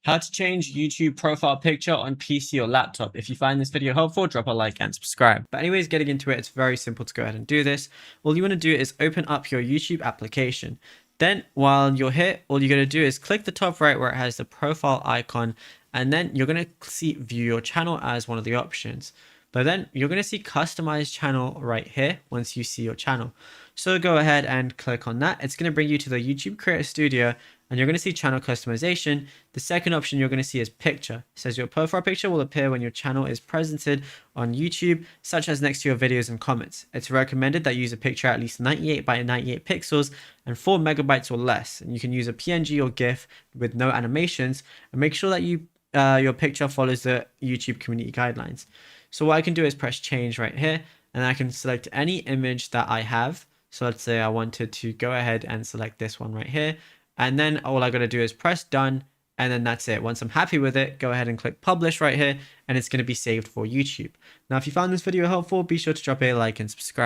How to change YouTube profile picture on PC or laptop. If you find this video helpful, drop a like and subscribe. But anyways, getting into it, it's very simple to go ahead and do this. All you want to do is open up your YouTube application. Then while you're here, all you're going to do is click the top right where it has the profile icon, and then you're going to see view your channel as one of the options. But then you're going to see customize channel right here once you see your channel. So go ahead and click on that. It's going to bring you to the YouTube Creator Studio, and you're going to see channel customization. The second option you're going to see is picture. It says your profile picture will appear when your channel is presented on YouTube, such as next to your videos and comments. It's recommended that you use a picture at least 98 by 98 pixels and 4 megabytes or less. And you can use a PNG or GIF with no animations, and make sure that your picture follows the YouTube community guidelines. So what I can do is press change right here, and I can select any image that I have. So let's say I wanted to go ahead and select this one right here. And then all I got to do is press done. And then that's it. Once I'm happy with it, go ahead and click publish right here, and it's going to be saved for YouTube. Now, if you found this video helpful, be sure to drop a like and subscribe.